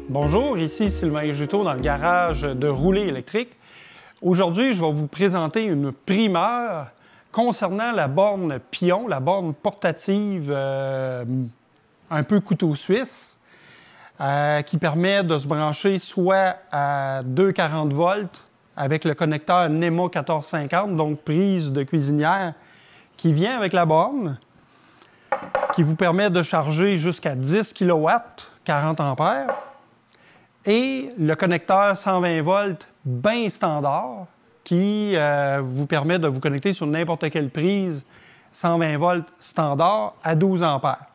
Bonjour, ici Sylvain Juteau dans le garage de Rouler électrique. Aujourd'hui, je vais vous présenter une primeur concernant la borne Pion, la borne portative un peu couteau suisse, qui permet de se brancher soit à 240 volts avec le connecteur NEMA 1450, donc prise de cuisinière, qui vient avec la borne, qui vous permet de charger jusqu'à 10 kW, 40 ampères, et le connecteur 120 volts bien standard, qui vous permet de vous connecter sur n'importe quelle prise 120 volts standard à 12 ampères.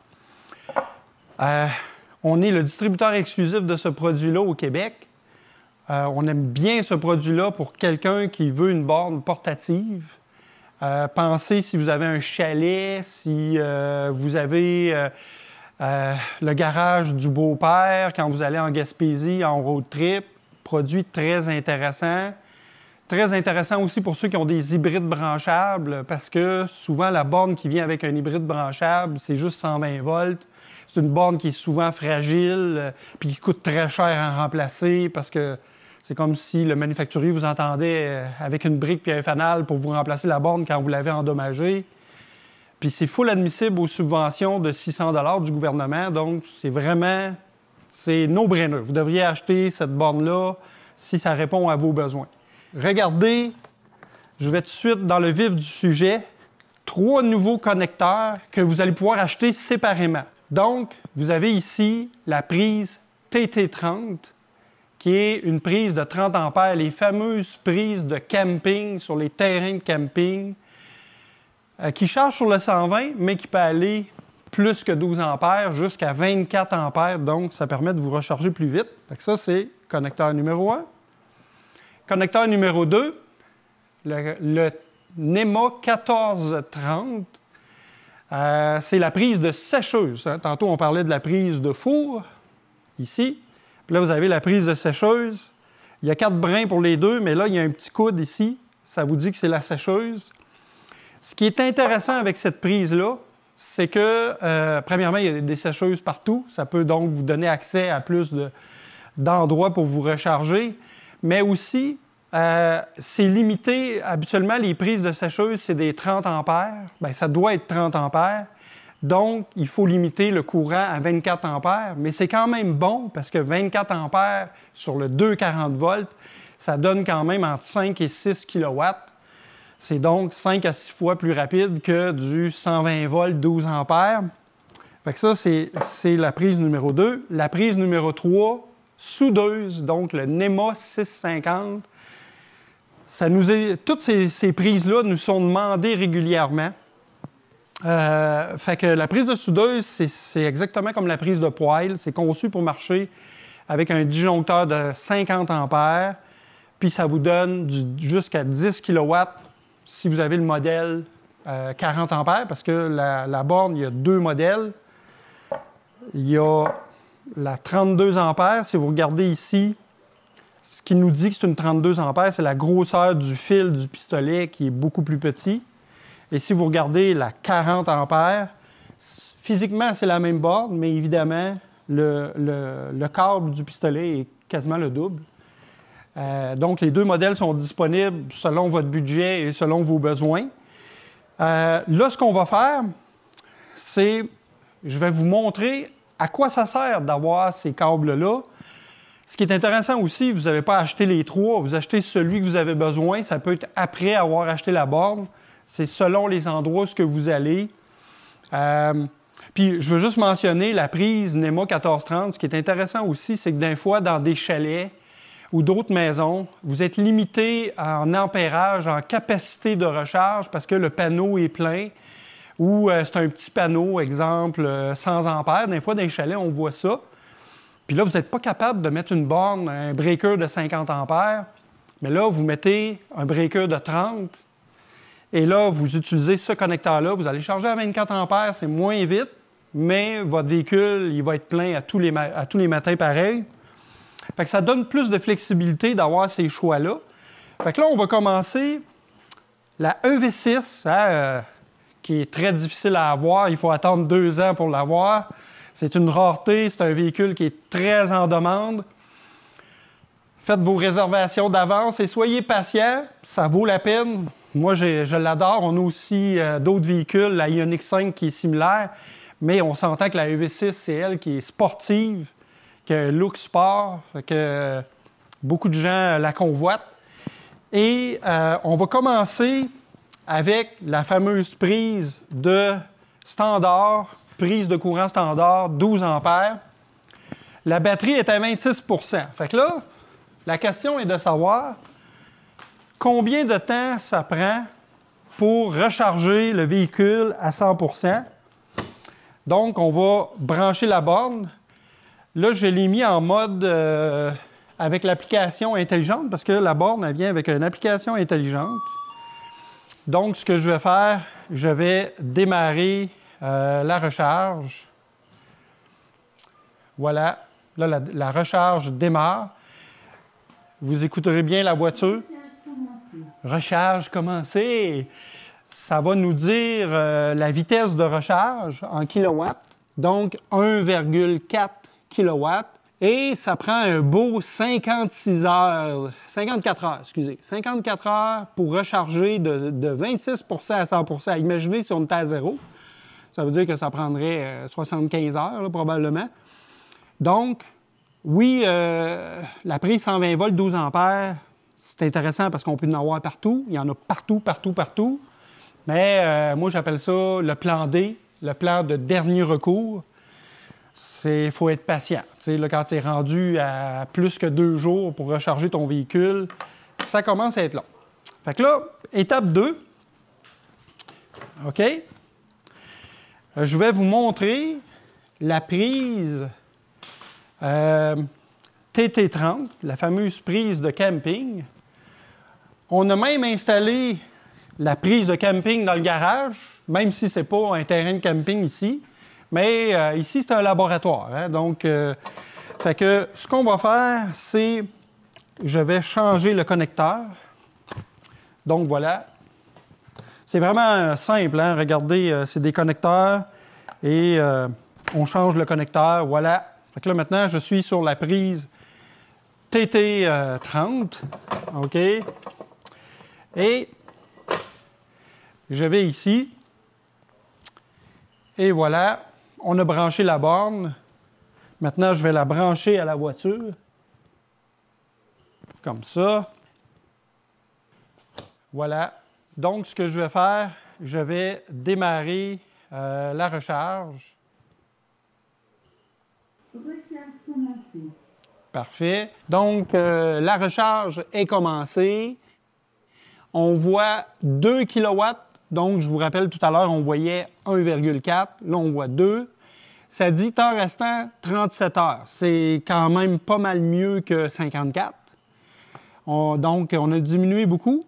On est le distributeur exclusif de ce produit-là au Québec. On aime bien ce produit-là pour quelqu'un qui veut une borne portative. Pensez si vous avez un chalet, si vous avez le garage du beau-père quand vous allez en Gaspésie, en road trip. Produit très intéressant. Très intéressant aussi pour ceux qui ont des hybrides branchables parce que souvent la borne qui vient avec un hybride branchable, c'est juste 120 volts. C'est une borne qui est souvent fragile puis qui coûte très cher à remplacer parce que c'est comme si le manufacturier vous entendait avec une brique puis un fanal pour vous remplacer la borne quand vous l'avez endommagée. Puis c'est full admissible aux subventions de 600 $ du gouvernement, donc c'est no-brainer. Vous devriez acheter cette borne-là si ça répond à vos besoins. Regardez, je vais tout de suite dans le vif du sujet. 3 nouveaux connecteurs que vous allez pouvoir acheter séparément. Donc, vous avez ici la prise TT30, qui est une prise de 30 ampères, les fameuses prises de camping sur les terrains de camping, qui charge sur le 120, mais qui peut aller plus que 12 ampères jusqu'à 24 ampères, donc ça permet de vous recharger plus vite. Ça, c'est connecteur numéro 1. Connecteur numéro 2, le NEMA 1430. C'est la prise de sécheuse. Tantôt, on parlait de la prise de four, ici. Puis là, vous avez la prise de sécheuse. Il y a 4 brins pour les deux, mais là, il y a un petit coude ici. Ça vous dit que c'est la sécheuse. Ce qui est intéressant avec cette prise-là, c'est que, premièrement, il y a des sécheuses partout. Ça peut donc vous donner accès à plus d'endroits pour vous recharger. Mais aussi, c'est limité. Habituellement, les prises de sécheuse, c'est des 30 ampères. Bien, ça doit être 30 ampères. Donc, il faut limiter le courant à 24 ampères. Mais c'est quand même bon parce que 24 ampères sur le 240 volts, ça donne quand même entre 5 et 6 kW. C'est donc 5 à 6 fois plus rapide que du 120 volts 12 ampères. Fait que ça, c'est la prise numéro 2. La prise numéro 3, soudeuse, donc le NEMA 650. Toutes ces prises-là nous sont demandées régulièrement. Fait que la prise de soudeuse, c'est exactement comme la prise de poêle. C'est conçu pour marcher avec un disjoncteur de 50 ampères. Puis ça vous donne jusqu'à 10 kW si vous avez le modèle 40 ampères, parce que la borne, il y a 2 modèles. Il y a la 32 ampères. Si vous regardez ici, ce qui nous dit que c'est une 32 ampères, c'est la grosseur du fil du pistolet qui est beaucoup plus petit. Et si vous regardez la 40 ampères, physiquement, c'est la même borne, mais évidemment, le câble du pistolet est quasiment le double. Donc, les 2 modèles sont disponibles selon votre budget et selon vos besoins. Là, ce qu'on va faire, c'est, je vais vous montrer à quoi ça sert d'avoir ces câbles-là. Ce qui est intéressant aussi, vous n'avez pas acheté les 3, vous achetez celui que vous avez besoin. Ça peut être après avoir acheté la borne. C'est selon les endroits où vous allez. Puis, je veux juste mentionner la prise NEMA 1430. Ce qui est intéressant aussi, c'est que des fois, dans des chalets ou d'autres maisons, vous êtes limité en ampérage, en capacité de recharge parce que le panneau est plein ou c'est un petit panneau, exemple, 100 ampères. Des fois, dans les chalets, on voit ça. Puis là, vous n'êtes pas capable de mettre une borne, un breaker de 50 ampères. Mais là, vous mettez un breaker de 30. Et là, vous utilisez ce connecteur-là. Vous allez charger à 24 ampères, c'est moins vite, mais votre véhicule, il va être plein à tous les matins pareil. Fait que ça donne plus de flexibilité d'avoir ces choix-là. Fait que là, on va commencer la EV6, qui est très difficile à avoir. Il faut attendre 2 ans pour l'avoir. C'est une rareté, c'est un véhicule qui est très en demande. Faites vos réservations d'avance et soyez patients, ça vaut la peine. Moi, je l'adore. On a aussi d'autres véhicules, la Ioniq 5 qui est similaire, mais on s'entend que la EV6, c'est elle qui est sportive, qui a un look sport, que beaucoup de gens la convoitent. Et on va commencer avec la fameuse prise de standard, prise de courant standard, 12 ampères. La batterie est à 26 %. Fait que là, la question est de savoir combien de temps ça prend pour recharger le véhicule à 100 %. Donc, on va brancher la borne. Là, je l'ai mis en mode avec l'application intelligente parce que la borne, elle vient avec une application intelligente. Donc, ce que je vais faire, je vais démarrer la recharge. Voilà. Là, la recharge démarre. Vous écouterez bien la voiture. Recharge commencée. Ça va nous dire la vitesse de recharge en kilowatts. Donc, 1,4 kW. Et ça prend un beau 54 heures, excusez. 54 heures pour recharger de 26 % à 100 %. Imaginez si on était à zéro. Ça veut dire que ça prendrait 75 heures, là, probablement. Donc, oui, la prise 120 volts, 12 ampères, c'est intéressant parce qu'on peut en avoir partout. Il y en a partout, partout, partout. Mais moi, j'appelle ça le plan D, le plan de dernier recours. Il faut être patient. Là, quand tu es rendu à plus que 2 jours pour recharger ton véhicule, ça commence à être long. Fait que là, étape 2. OK? Je vais vous montrer la prise TT30, la fameuse prise de camping. On a même installé la prise de camping dans le garage, même si ce n'est pas un terrain de camping ici. Mais ici, c'est un laboratoire. Hein? Donc, fait que ce qu'on va faire, c'est je vais changer le connecteur. Donc, voilà. C'est vraiment simple. Hein? Regardez, c'est des connecteurs et on change le connecteur. Voilà. Fait que là, maintenant, je suis sur la prise TT30. OK? Et je vais ici. Et voilà. On a branché la borne. Maintenant, je vais la brancher à la voiture. Comme ça. Voilà. Donc, ce que je vais faire, je vais démarrer la recharge. Recharge commencée. Parfait. Donc, la recharge est commencée. On voit 2 kW. Donc, je vous rappelle, tout à l'heure, on voyait 1,4. Là, on voit 2. Ça dit temps restant 37 heures. C'est quand même pas mal mieux que 54. Donc, on a diminué beaucoup.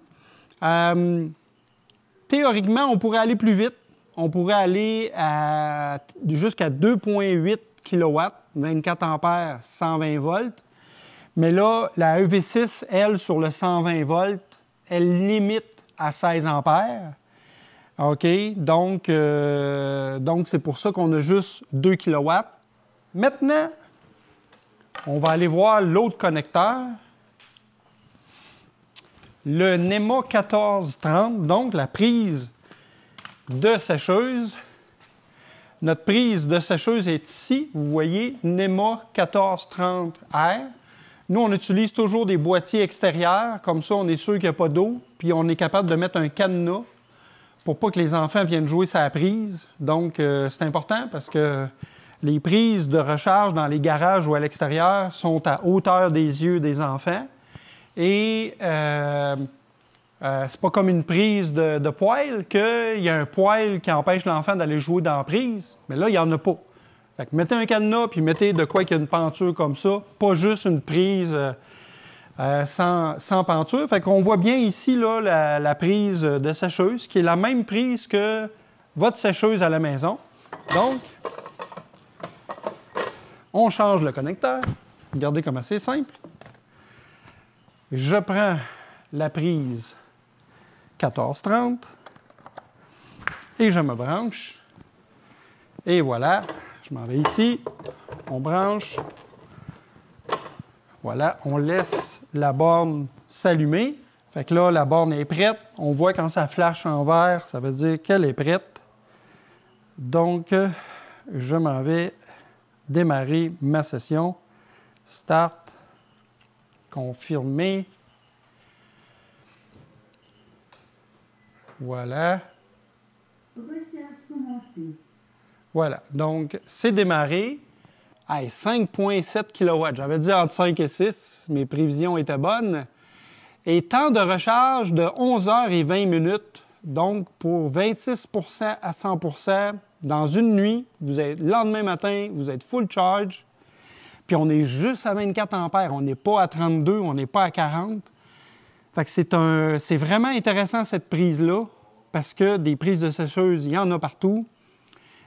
Théoriquement, on pourrait aller plus vite. On pourrait aller jusqu'à 2,8 kW, 24 ampères, 120 volts. Mais là, la EV6, elle, sur le 120 volts, elle limite à 16 ampères. OK? Donc c'est pour ça qu'on a juste 2 kW. Maintenant, on va aller voir l'autre connecteur. Le NEMA 1430, donc la prise de sécheuse. Notre prise de sécheuse est ici. Vous voyez, NEMA 1430R. Nous, on utilise toujours des boîtiers extérieurs. Comme ça, on est sûr qu'il n'y a pas d'eau. Puis, on est capable de mettre un cadenas pour pas que les enfants viennent jouer sa prise. Donc, c'est important parce que les prises de recharge dans les garages ou à l'extérieur sont à hauteur des yeux des enfants. Et c'est pas comme une prise de poêle, qu'il y a un poêle qui empêche l'enfant d'aller jouer dans la prise. Mais là, il n'y en a pas. Fait que mettez un cadenas, puis mettez de quoi qu'il y a une penture comme ça. Pas juste une prise sans penture. Fait qu'on voit bien ici là, la prise de sécheuse, qui est la même prise que votre sécheuse à la maison. Donc, on change le connecteur. Regardez comment c'est simple. Je prends la prise 1430 et je me branche. Et voilà, je Je m'en vais ici. On branche. Voilà, on laisse la borne s'allumer. Fait que là, la borne est prête. On voit quand ça flash en vert, ça veut dire qu'elle est prête. Donc, je m'en vais démarrer ma session. Start. Confirmer. Voilà. Recherche commencée. Voilà. Donc, c'est démarré. Hey, 5,7 kW. J'avais dit entre 5 et 6. Mes prévisions étaient bonnes. Et temps de recharge de 11 h et 20 minutes. Donc, pour 26 à 100 dans une nuit, vous êtes, le lendemain matin, vous êtes full charge. Puis on est juste à 24 ampères. On n'est pas à 32, on n'est pas à 40. Fait que c'est vraiment intéressant, cette prise-là, parce que des prises de sécheuse, il y en a partout.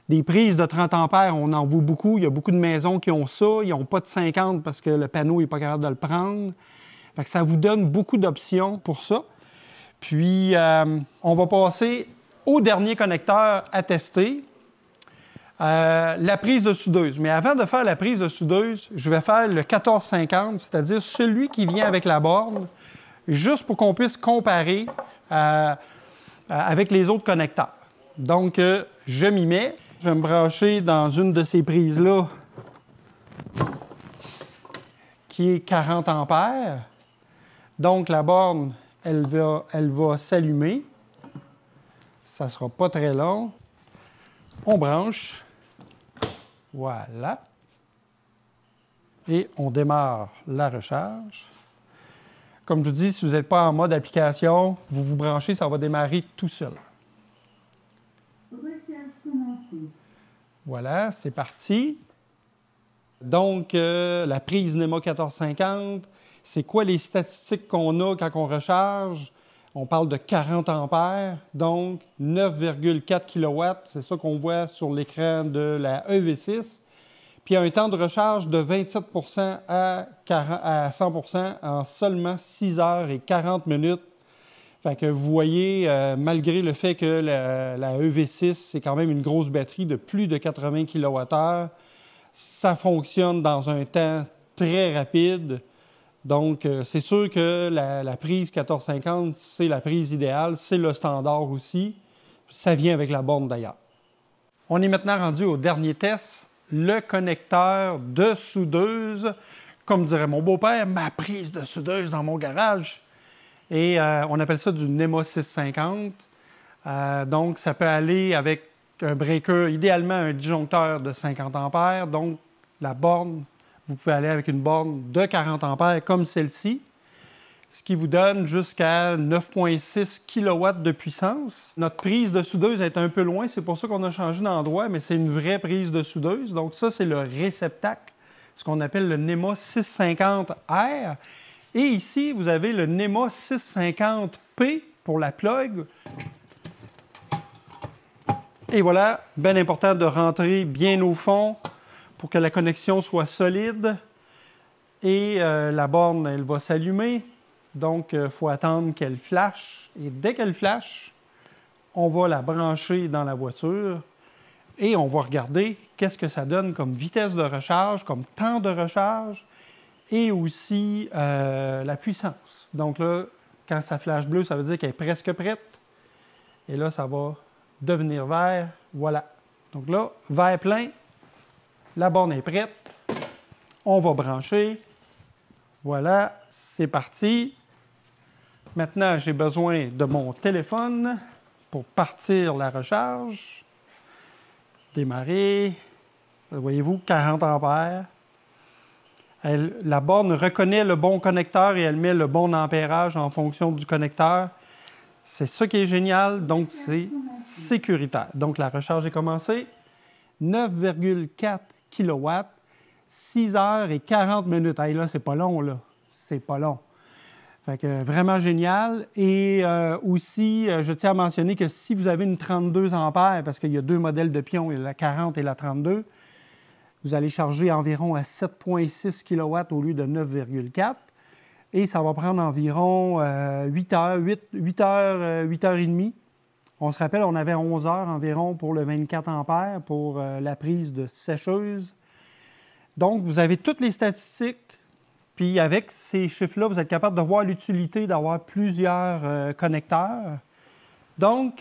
Des prises de 30 ampères, on en voit beaucoup. Il y a beaucoup de maisons qui ont ça. Ils n'ont pas de 50 parce que le panneau n'est pas capable de le prendre. Fait que ça vous donne beaucoup d'options pour ça. Puis, on va passer au dernier connecteur à tester, la prise de soudeuse. Mais avant de faire la prise de soudeuse, je vais faire le 1450, c'est-à-dire celui qui vient avec la borne, juste pour qu'on puisse comparer avec les autres connecteurs. Donc, je m'y mets. Je vais me brancher dans une de ces prises-là qui est 40 ampères. Donc, la borne, elle va s'allumer. Ça ne sera pas très long. On branche. Voilà. Et on démarre la recharge. Comme je vous dis, si vous n'êtes pas en mode application, vous vous branchez, ça va démarrer tout seul. Recherche commencée. Voilà, c'est parti. Donc, la prise NEMA 1450, c'est quoi les statistiques qu'on a quand on recharge? On parle de 40 ampères, donc 9,4 kW, c'est ça qu'on voit sur l'écran de la EV6. Puis un temps de recharge de 27 à 100 en seulement 6 heures et 40 minutes. Fait que vous voyez, malgré le fait que la EV6, c'est quand même une grosse batterie de plus de 80 kWh, ça fonctionne dans un temps très rapide. Donc, c'est sûr que la prise 1450, c'est la prise idéale, c'est le standard aussi. Ça vient avec la borne d'ailleurs. On est maintenant rendu au dernier test, le connecteur de soudeuse. Comme dirait mon beau-père, ma prise de soudeuse dans mon garage. Et on appelle ça du NEMA 650. Donc, ça peut aller avec un breaker, idéalement un disjoncteur de 50 ampères. Donc, la borne, vous pouvez aller avec une borne de 40 ampères comme celle-ci, ce qui vous donne jusqu'à 9,6 kW de puissance. Notre prise de soudeuse est un peu loin, c'est pour ça qu'on a changé d'endroit, mais c'est une vraie prise de soudeuse. Donc ça, c'est le réceptacle, ce qu'on appelle le NEMA 650R. Et ici, vous avez le NEMA 650P pour la plug. Et voilà, bien important de rentrer bien au fond pour que la connexion soit solide. Et la borne, elle va s'allumer. Donc, il faut attendre qu'elle flash. Et dès qu'elle flash, on va la brancher dans la voiture et on va regarder qu'est-ce que ça donne comme vitesse de recharge, comme temps de recharge et aussi la puissance. Donc là, quand ça flash bleu, ça veut dire qu'elle est presque prête. Et là, ça va devenir vert. Voilà. Donc là, vert plein. La borne est prête. On va brancher. Voilà, c'est parti. Maintenant, j'ai besoin de mon téléphone pour partir la recharge. Démarrer. Voyez-vous, 40 ampères. La borne reconnaît le bon connecteur et elle met le bon ampérage en fonction du connecteur. C'est ça qui est génial, donc c'est sécuritaire. Donc, la recharge est commencée. 9,4 kW, 6 heures et 40 minutes. Hey, là, c'est pas long, là. C'est pas long. Fait que vraiment génial. Et aussi, je tiens à mentionner que si vous avez une 32 ampères, parce qu'il y a deux modèles de pions, il y a la 40 et la 32, vous allez charger environ à 7,6 kW au lieu de 9,4. Et ça va prendre environ 8 heures et demie On se rappelle, on avait 11 heures environ pour le 24 ampères pour la prise de sécheuse. Donc, vous avez toutes les statistiques. Puis avec ces chiffres-là, vous êtes capable de voir l'utilité d'avoir plusieurs connecteurs. Donc,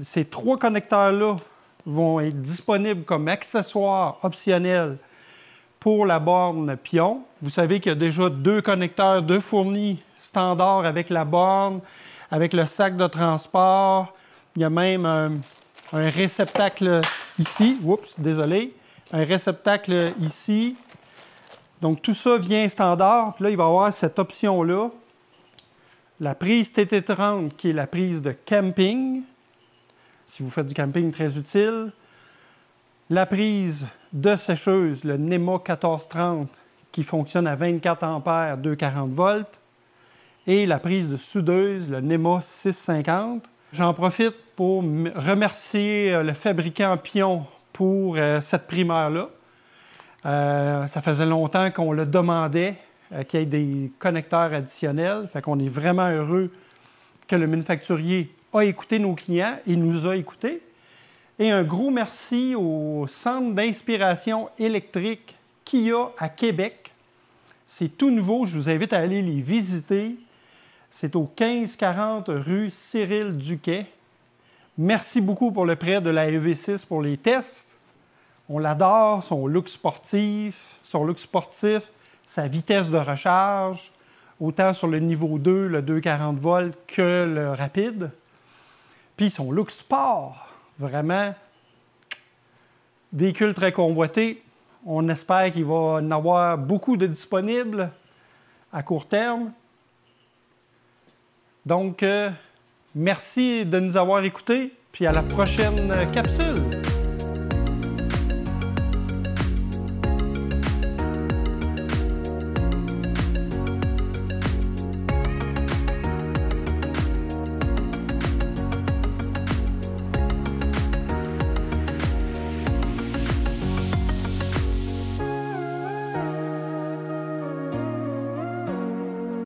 ces 3 connecteurs-là vont être disponibles comme accessoires optionnels pour la borne Pion. Vous savez qu'il y a déjà 2 connecteurs de fournis standard avec la borne, avec le sac de transport. Il y a même un réceptacle ici. Oups, désolé. Un réceptacle ici. Donc, tout ça vient standard. Puis là, il va y avoir cette option-là. La prise TT30, qui est la prise de camping. Si vous faites du camping, très utile. La prise de sécheuse, le NEMA 1430, qui fonctionne à 24 ampères, 240 volts. Et la prise de soudeuse, le NEMA 650. J'en profite pour remercier le fabricant Pion pour cette primeur-là. Ça faisait longtemps qu'on le demandait, qu'il y ait des connecteurs additionnels. Fait qu'on est vraiment heureux que le manufacturier a écouté nos clients et nous a écoutés. Et un gros merci au Centre d'inspiration électrique Kia à Québec. C'est tout nouveau, je vous invite à aller les visiter. C'est au 1540 rue Cyril Duquet. Merci beaucoup pour le prêt de la EV6 pour les tests. On l'adore, son look sportif, sa vitesse de recharge, autant sur le niveau 2, le 240 volts, que le rapide. Puis son look sport, vraiment, véhicule très convoité. On espère qu'il va en avoir beaucoup de disponibles à court terme. Donc, merci de nous avoir écoutés, puis à la prochaine capsule.